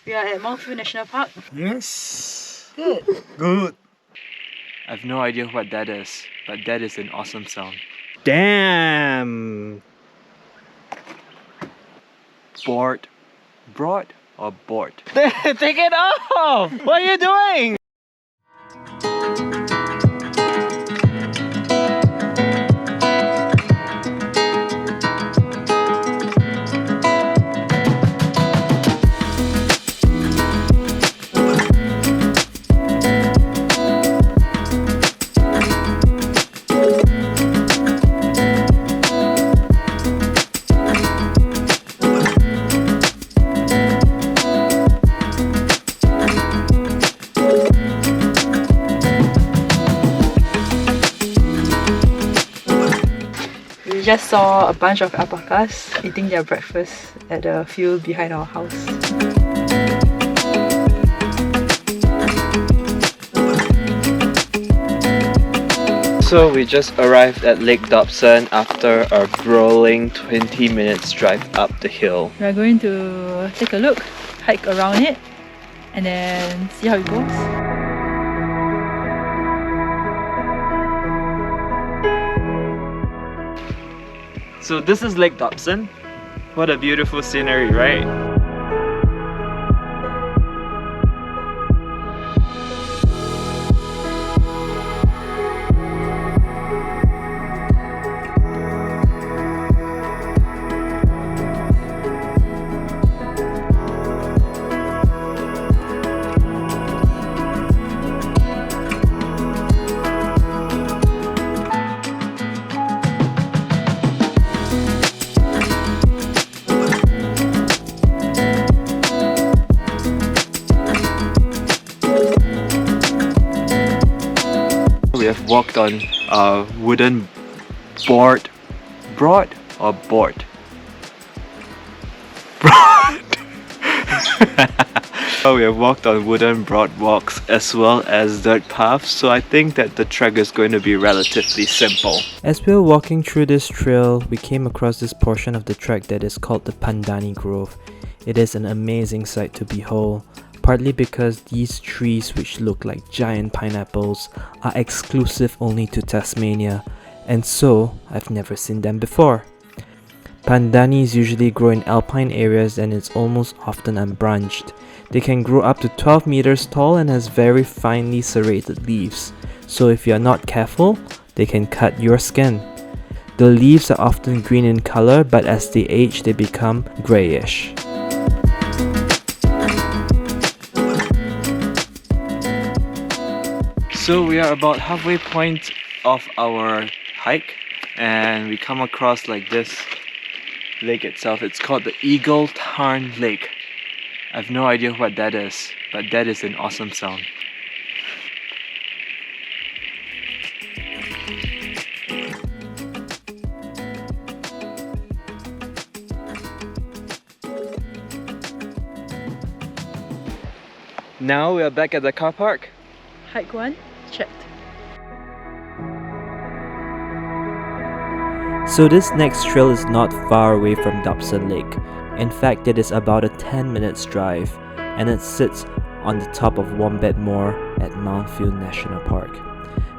We are at Mount View National Park. Yes. Good. Good. I have no idea what that is, but that is an awesome sound. Damn. Board. Broad or board? Take it off! What are you doing? We just saw a bunch of alpacas eating their breakfast at the field behind our house. So we just arrived at Lake Dobson after a grueling 20 minutes drive up the hill. We are going to take a look, hike around it, and then see how it goes. So this is Lake Dobson. What a beautiful scenery, right? We have walked on a wooden broad or board? Broad! We have walked on wooden broad walks as well as dirt paths, so I think that the trek is going to be relatively simple. As we were walking through this trail, we came across this portion of the trek that is called the Pandani Grove. It is an amazing sight to behold, partly because these trees, which look like giant pineapples, are exclusive only to Tasmania, and so I've never seen them before. Pandanis usually grow in alpine areas and it's almost often unbranched. They can grow up to 12 meters tall and has very finely serrated leaves, so if you are not careful, they can cut your skin. The leaves are often green in color, but as they age they become grayish. So we are about halfway point of our hike and we come across like this lake itself. It's called the Eagle Tarn Lake. I have no idea what that is, but that is an awesome sound. Now we are back at the car park. Hike 1, checked. So this next trail is not far away from Dobson Lake. In fact, it is about a 10 minutes drive, and it sits on the top of Wombat Moor at Mount View National Park.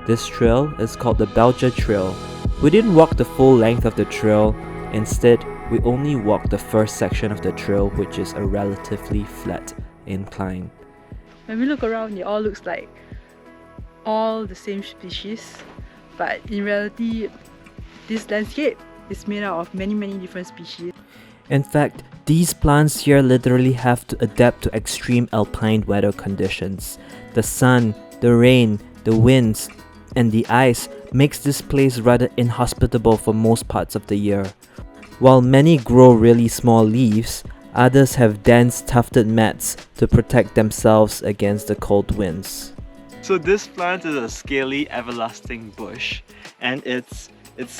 This trail is called the Belcher Trail. We didn't walk the full length of the trail, instead we only walked the first section of the trail, which is a relatively flat incline. When we look around, it all looks like all the same species, but in reality, this landscape is made out of many different species. In fact, these plants here literally have to adapt to extreme alpine weather conditions. The sun, the rain, the winds, and the ice makes this place rather inhospitable for most parts of the year. While many grow really small leaves, others have dense tufted mats to protect themselves against the cold winds. So this plant is a Scaly Everlastingbush, and its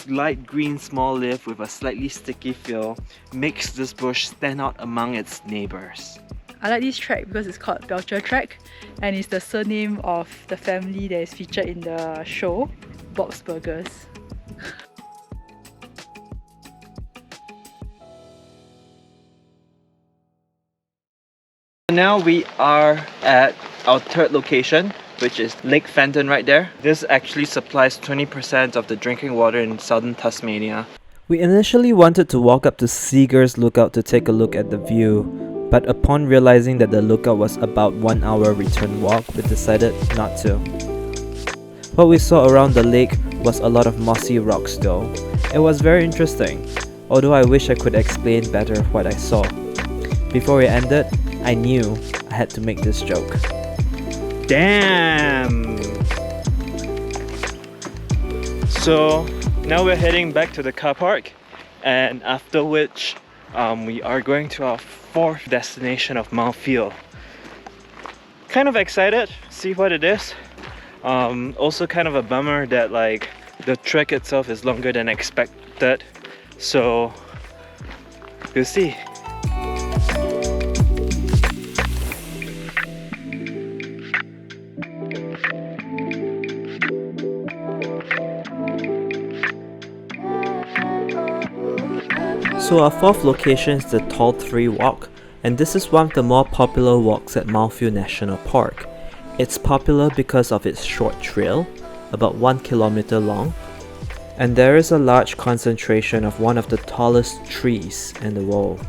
light green small leaf with a slightly sticky feel makes this bush stand out among its neighbors. I like this track because it's called Belcher Track, and it's the surname of the family that is featured in the show, Bob's Burgers. Now we are at our third location, which is Lake Fenton right there. This actually supplies 20% of the drinking water in southern Tasmania. We initially wanted to walk up to Seager's Lookout to take a look at the view, but upon realizing that the lookout was about 1 hour return walk, we decided not to. What we saw around the lake was a lot of mossy rocks though. It was very interesting, although I wish I could explain better what I saw. Before we ended, I knew I had to make this joke. Damn! So now we're heading back to the car park, and after which we are going to our fourth destination of Mount Field. Kind of excited, see what it is. Also kind of a bummer that like the trek itself is longer than expected, so we'll see. So our fourth location is the Tall Tree Walk, and this is one of the more popular walks at Mount Field National Park. It's popular because of its short trail, about 1 kilometer long, and there is a large concentration of one of the tallest trees in the world.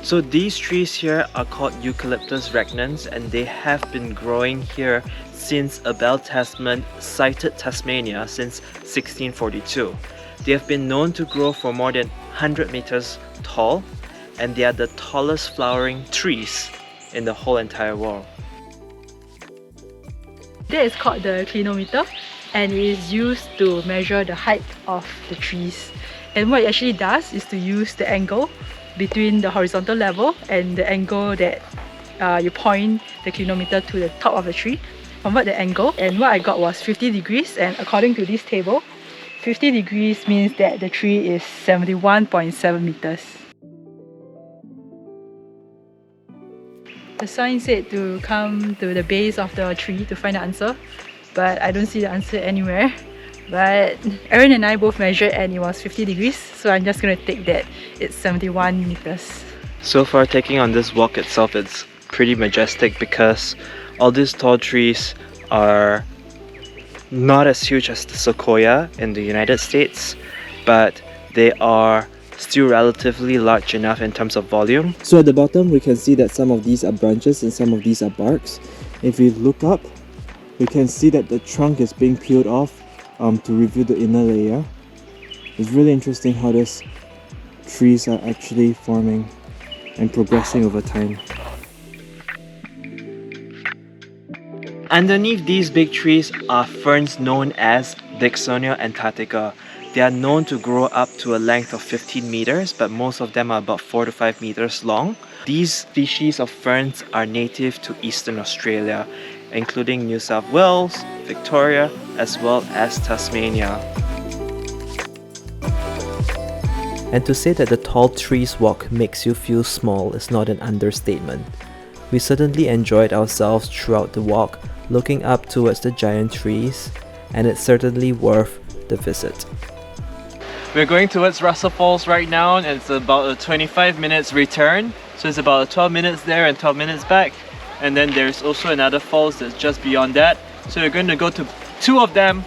So these trees here are called Eucalyptus Regnans, and they have been growing here since Abel Tasman sighted Tasmania since 1642. They have been known to grow for more than 100 meters tall, and they are the tallest flowering trees in the whole entire world. That is called the clinometer, and it is used to measure the height of the trees. And what it actually does is to use the angle between the horizontal level and the angle that you point the clinometer to the top of the tree. Convert the angle, and what I got was 50 degrees, and according to this table, 50 degrees means that the tree is 71.7 meters. The sign said to come to the base of the tree to find the answer, but I don't see the answer anywhere. But Aaron and I both measured and it was 50 degrees, so I'm just going to take that it's 71 meters. So far, taking on this walk itself, it's pretty majestic because all these tall trees are not as huge as the sequoia in the United States, but they are still relatively large enough in terms of volume. So at the bottom we can see that some of these are branches and some of these are barks. If we look up, we can see that the trunk is being peeled off to reveal the inner layer. It's really interesting how these trees are actually forming and progressing over time. Underneath these big trees are ferns known as Dicksonia antarctica. They are known to grow up to a length of 15 meters, but most of them are about 4 to 5 meters long. These species of ferns are native to Eastern Australia, including New South Wales, Victoria, as well as Tasmania. And to say that the Tall Trees Walk makes you feel small is not an understatement. We certainly enjoyed ourselves throughout the walk, looking up towards the giant trees, and it's certainly worth the visit. We're going towards Russell Falls right now, and it's about a 25 minutes return. So it's about 12 minutes there and 12 minutes back. And then there's also another falls that's just beyond that. So we're going to go to two of them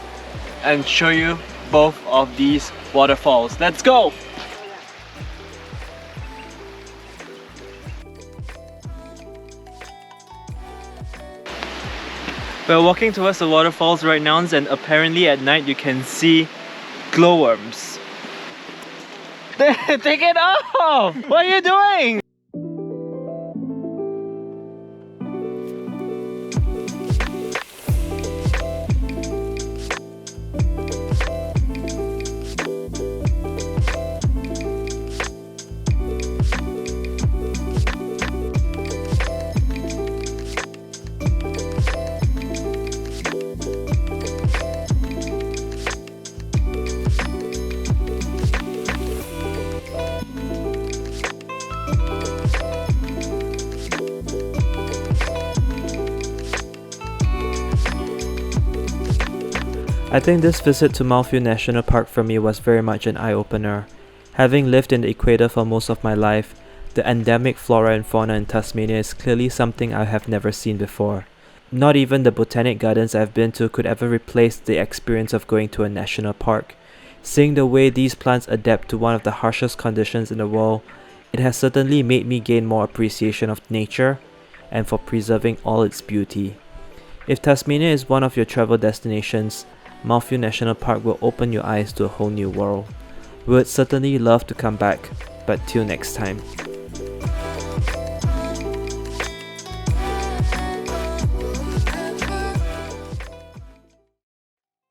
and show you both of these waterfalls. Let's go! We're walking towards the waterfalls right now, and apparently at night you can see glowworms. Take it off! What are you doing? I think this visit to Mount Field National Park for me was very much an eye-opener. Having lived in the equator for most of my life, The endemic flora and fauna in Tasmania is clearly something I have never seen before. Not even the botanic gardens I've been to could ever replace the experience of going to a national park. Seeing the way these plants adapt to one of the harshest conditions in the world, it has certainly made me gain more appreciation of nature and for preserving all its beauty. If Tasmania is one of your travel destinations, Malfield National Park will open your eyes to a whole new world. We would certainly love to come back, but till next time.